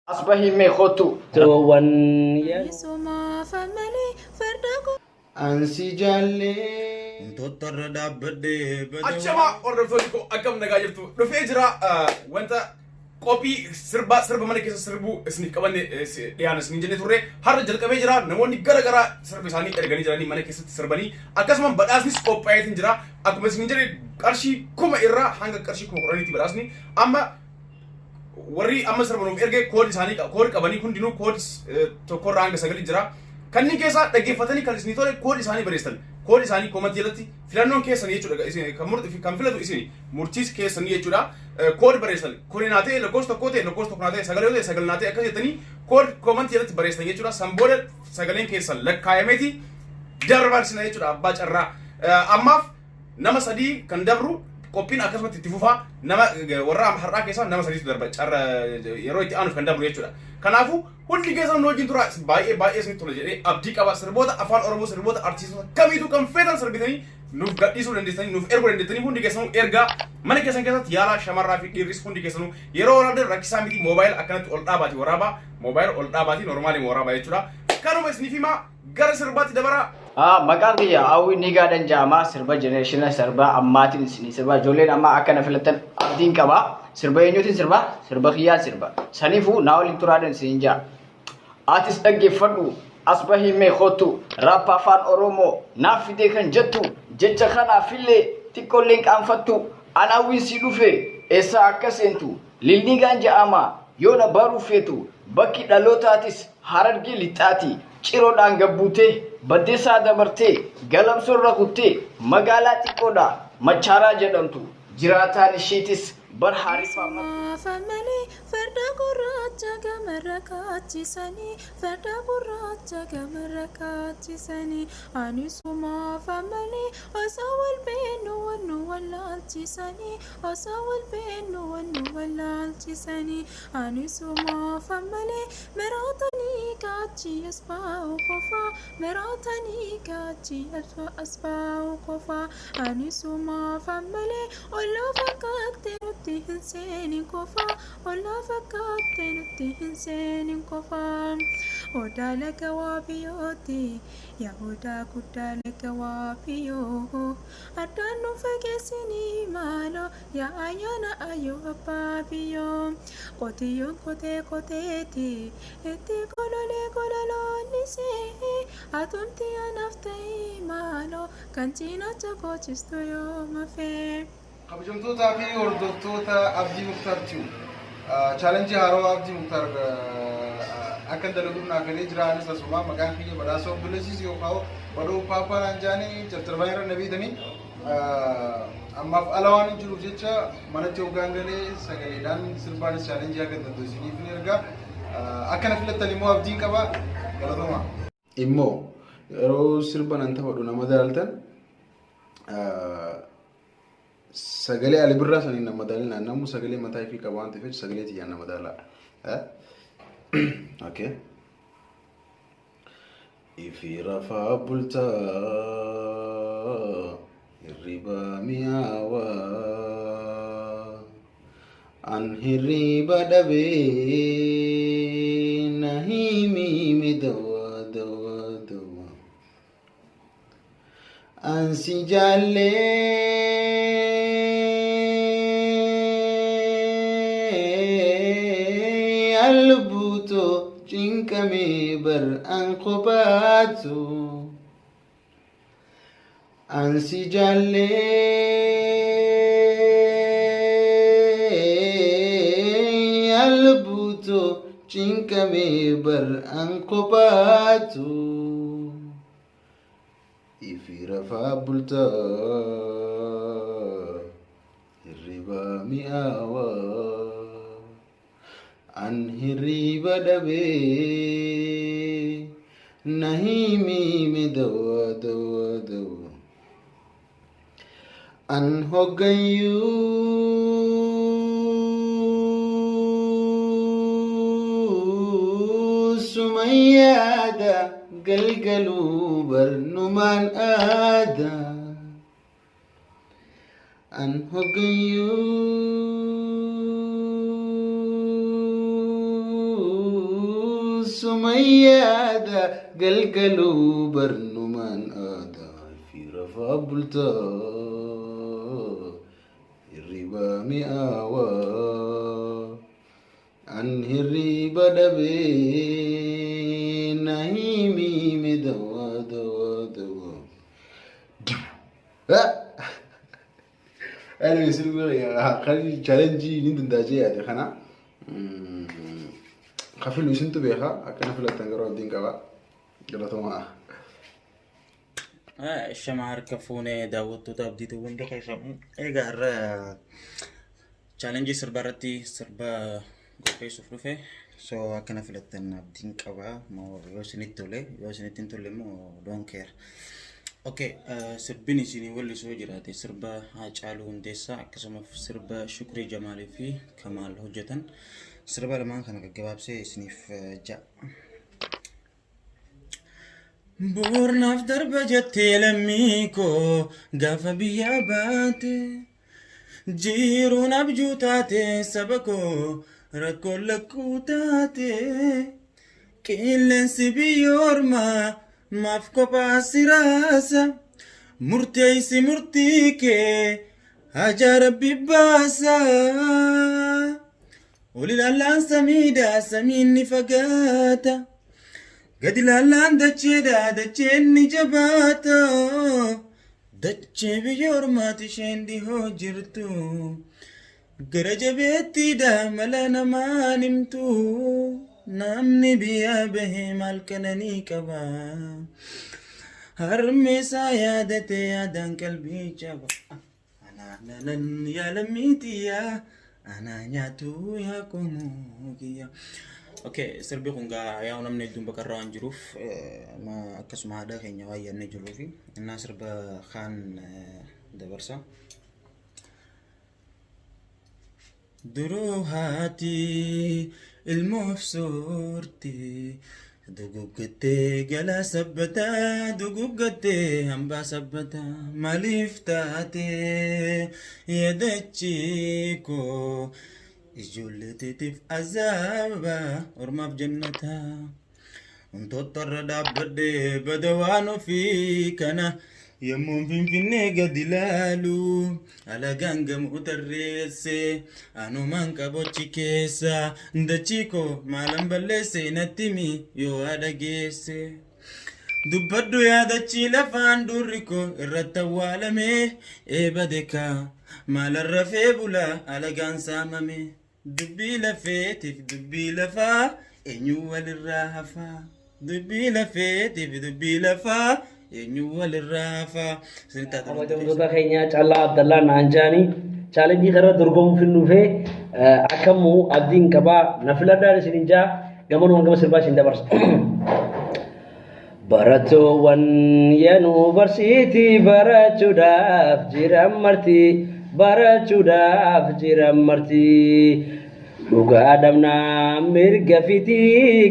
أصبحي مخوتو توان Ansi jaalle. Tottarra dhaabbadhee Achama hordoftoonni koo akkam nagaa jirtu dhufee jira wanta qophii sirba mana keessa sirbuu isiniif qabanne dhiyaan isin jennee turre har'a jalqabee jira namoonni gara garaa sirba isaanii erganii jiranii mana keessatti sirbanii akkasumas badhaasnis qophaa'eetiin jira akkuma isin jedhe qarshii 1000 irraa hanga qarshii 10,000 badhaasni amma warri amma sirbanuuf erge koodi isaanii koodi qabanii hundinuu koodi tokkorraa hanga 9 jira kanneen keessaa dhaggeeffatanii kan isin tole koodi isaanii bareessan koodi isaanii koomantii jalatti filannoon keessan jechuudha isin kan filatu isin murtiis keessan jechuudha koodi bareessan koodi naatee lakkoofsa tokko ta'e lakkoofsa tokko naatee sagalee ta'e sagalee naatee akka jettanii koodi koomantii jalatti bareessan jechuudha sanbooda sagaleen keessan lakkaayameeti darbarsina jechuudha abbaa carraa ammaaf nama sadii kan dabru qophiin akkasumatti itti fufaa nama warra har'aa keessaa nama sadiitu darba carra yeroo itti aanuuf kan dabru jechuudha kanaafu hundi keessan nu wajjin tura baay'ee isinitti tola jedhee abdii qaba sirboota afaan oromoo sirboota artiistota kamiitu kan feetan sirbitanii nuuf gadhiisuu dandeessanii nuuf erguu dandeessanii hundi keessanuu ergaa mana keessan keessatti yaala shamarraa fi dhiirris hundi keessanuu yeroo waraabdan rakkisaa miti moobaayil akkanatti ol dhaabaati waraabaa moobaayil ol dhaabaati normaali waraabaa jechuudha kanuma isiniif himaa gara sirbaatti dabaraa maqaan kiyya hawwi ni gaadhan jaamaa sirba jenereeshina sirba ammaatiin isinii sirba ijoolleen ammaa akkana filatan abdiin qaba sirba eenyuutiin sirba kiyyaan sirba saniifuu naa waliin turaadhan isin jaa atis dhaggeeffadhu asbahii meeqootu raappa afaan oromoo naaf fidee kan jettu jecha kanaafillee xiqqoolleen qaanfattu anaawwiin si dhufe eessa akka seentu lilniigaan ja'ama yoona baruu feetu bakki dhalootaatis harargee lixaati ciroodhaan gabbuutee baddeessaa dabartee galamsoorra kuttee magaalaa xiqqoodha machaaraa jedhamtu jiraataan isheetis bar haarifamaa family farda gurraacha gamarra kaachisanii farda gurraacha gamarra kaachisanii anisuma family osoo wal beenu wannu wallaalchisanii osoo wal beenu wannu wallaalchisanii anisuma family meraatanii kaachi asbaa'u qofa meraatanii kaachi asbaa'u qofa anisuma family olloo fakkaatee Hinseni kofa, ola fakkaate nuti hinseni kofa. Odala kawaabiyoti, yaa odaa guddaala kawaabiyoo. Addaan nu fageessini maalo, yaa ayyaana ayoo abbaabiyoo. Qotiyyoon koteeti, itti golollee gololoonnisee. Atumti anaaf ta'e maalo, kan cinaacha goochistu yoo mafee. Kabajamtootaa fi hordoftoota Abdii Muktaar Tiyuu chaalenjii haaroo Abdii Muktaar akka dalaguun naaf galee jira anis asuma maqaan kiyya badhaasa obboleessis yookaan badoo paapaa anjaanii caccarbaa irra nabiitanii ammaaf alawaan hin jiruuf jecha manatti hoggaan galee sagaleedhaan sirbaanis chaalenjii akka dandeessiniif ni ergaa akkana filattan immoo abdiin qaba galatoomaa. Immoo yeroo sirba nan taphadhu nama daldaltan sagalee Ali Birraa sanii nama daalina namu sagalee mataa fi qabu waan ta'eef sagalee tiyyaan nama daala okay ifi rafaa bultaa hirriba mi'aawa an hirriba dhabee nahimi midawa dawa dawa an si jaallee albuto cinkame bar an kopatu an si jaalle albuto cinkame bar an kopatu ifi rafaa bulta hirriba mi'aawa an hirriba dhabee nahimi me dawa dawa dawa an hoggayyuu sumayyaada galgaluu barnumaan aada an hoggayyuu sumayyaada galgaluu barnumaan aadaa fi rafaa bultaa hirribaa mi'aawaa an hirriba dhabee na himiime dawaa dawaa dawaa أنا بسوي خلي challenge نين دنداجي هذا خنا خفيل وسنتو بيها أكنا في التنقرون دين كبا جلتوا معه الشمعة ركفوني داوود تابدي تقول ده كيف إيجار challenge سربارتي سربا قوي سفروفه so أكنا في التنقرون كبا ما يوسني تولي مو don't care اوكي سربني سيني ولي سو جراتي سربا هاچالو هندسا كسما سربا شكري جمالي في كمال حجتن سربا لما كان جواب سي سنيف جا بورنا في درب جتي لميكو غاف بيابات جيرونا بجوتاتي سبكو ركو لكوتاتي كيلن سبيورما مافكو باسراسا مرتيسي مرتيكي هجر بباسا ولي لالان سميدا سميني فقاتا قد لالان دچيني جباتا دچي بيور ما تشيندي هو جرتو قرج بيتي دا ملانا ما نمتو نامني بيا به مالكنني كبا هرمي سايادتي يا دان قلبي جبا انا لن يا لميتي يا انا نياتو يا كوموكيا اوكي سربي كونغا يا نمني دوم بكرا انجروف ما كسما هذا كينيا ويا نجروفي الناس ربا خان دبرسا دروهاتي المفسورتي دقوقتي قلا سبتا دقوقتي هنبا سبتا مالفتاتي يدتشيكو إجولتي تف أزابا ورما بجنتها انتو الطرداب بدي بدوانو فيكنا يمون فيني قد لالو على غانغم وتريسي انو مانكا بوچي كيسا ندچيكو مالم بلسي نتيمي يو هذا جيسي دبدو يا دچي لفان دوريكو الرتوالمي ايبدكا مال الرفي بولا على غان ساممي دبي لفيتي دبي لفا انيو للرافا دبي لفيتي دبي لفا ينوال الرافا أبدا خينيا الله عبد الله نانجاني challenge خير درقوم في النوفي أكمو أبدين كبا نفلا دار سنجا جمانو مانجا سرباش إندا برس براتو ون ينو برسيتي براتو داف جيرام مرتي براتو داف جيرام مرتي لوغا آدمنا مرقا فيتي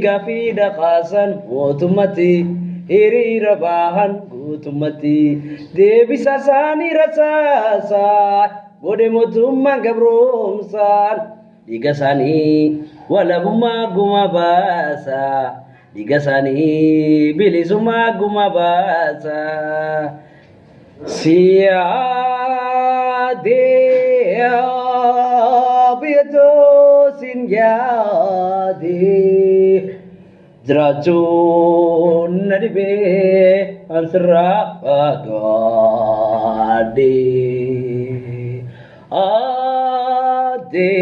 قافي دقاسا وطمتي هيري رباهن قوتمتي دي بساساني رساسا بودي موتوما قبرومسان ديقساني ولا بما قما باسا ديقساني بلي سما قما باسا سيادي بيتو سنجادي Dracun nadibe ansra agade ade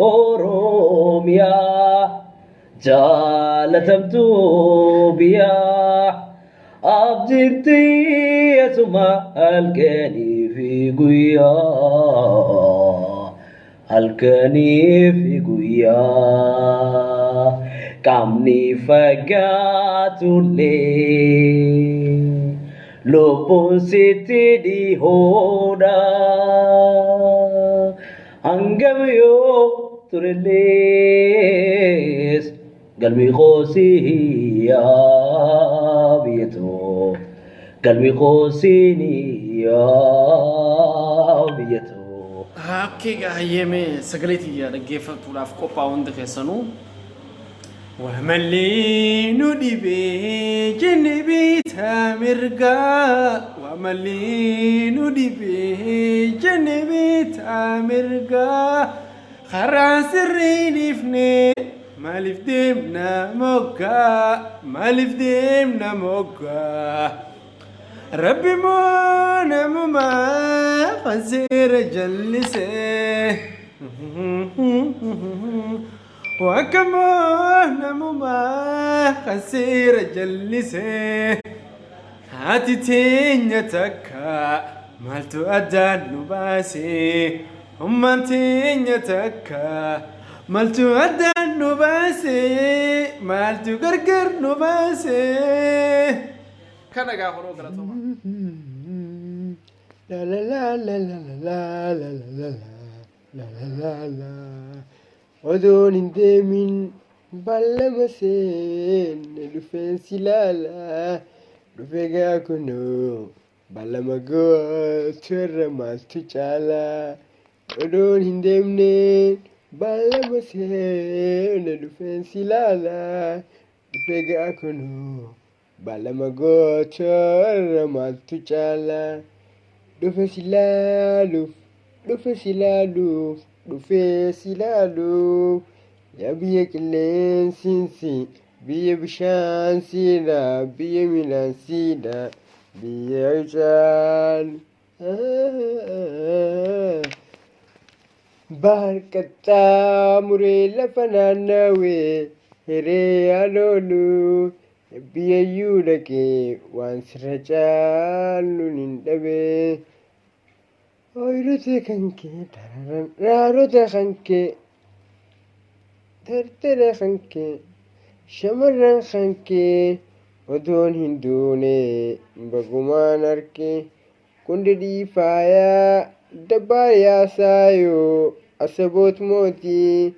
oromia jalatamtu biya abjirti asuma alkani fi guya alkani fi guya Kamni fagatule Lopon siti di hoda Anggamyo tureles Galmi khosi ya bieto Galmi khosi ni ya bieto Hakkiga hayyeme sagaleti ya dhaggeeffatuudhaaf qophaa'uu hundi keessanuu وملي ندبي جنبي تامرقا وملي ندبي جنبي تامرقا خراس الرين فني مالف ديمنا موكا مالف ديمنا موكا ربي مونا مما خسير جلسه وكمان مما خسير جلسه هاتي تينيتك مالتو أدان نباسي هم تينيتك مالتو أدان نباسي مالتو قرقر نباسي كان قاخرو قرطوما لا لا لا لا لا لا لا لا لا لا لا لا ودون ديمين بالمسين لفين سلالا لفيقا كنو بالمقو تر ما تجالا ودون ديمين بالمسين لفين سلالا لفيقا كنو بالمقو تر ما تجالا لفين سلالو لفين سلالو Dufe silalu ya biye kilen sinsi biye bishan sila biye milan sila biye jan barkata murela fananawe here alolu biye yudake wansrajalu nindabe Oyrote kanke tararan rarote kanke tertere kanke shamaran kanke odon hindune baguman arke kundedi faya dabaya sayo asabot moti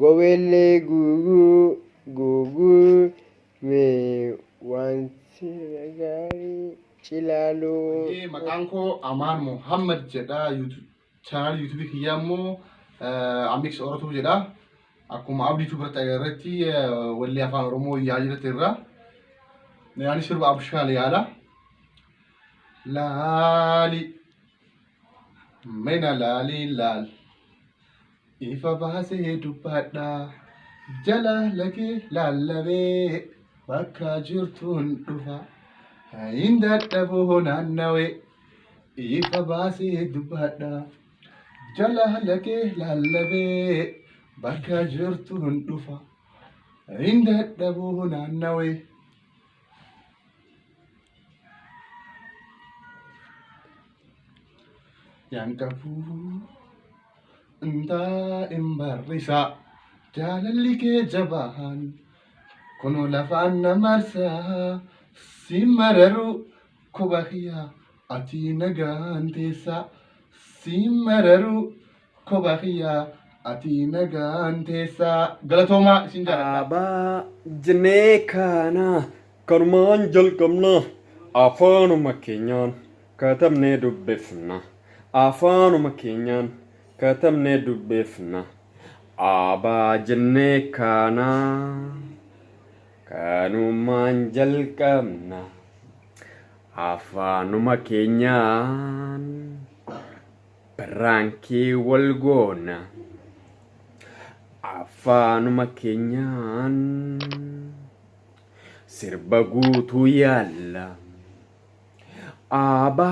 gowelle gugu gugu me wansiragari Cilalu. Maqaanko Amaan Muhammad jedha channel YouTube kiyyaammoo Amix Orotuu jedha. Akkuma abdii tubarta irratti wallee afaan Oromoo yaa jirate irra. Yaani sirba abshaal yaala. Laali mena laali laal. Ifa baasee dubbadha. Jala lagee laallamee bakka jirtuun dhufa. Inda dabo nawe ifa basi dubada jala lake lalabe baka jirtu hundufa inda dabo nawe yang kafu nda imbarisa jala like jabahan kono lafan marsa Simararu kobahiya ati nagantesa Simararu kobahiya ati nagantesa Galatoma sinjara Aba jnekana karman jalkamna afaanuma keenyaan katabnee dubbifna afaanuma keenyaan katabnee dubbifna Aba jnekana Kanuman jalkamna afaanuma keenyaan barankii walgoona afaanuma keenyaan sirba guutuu yaalla aba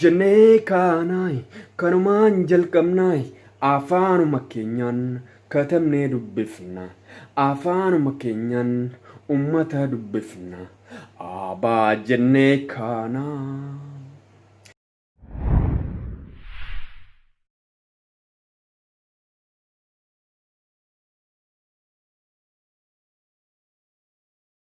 jennee kaanaay kanumaan jalqabnaay afaanuma keenyaan katabnee dubbifna afaanuma keenyaan ummata dubbifna abaa jennee kaanaa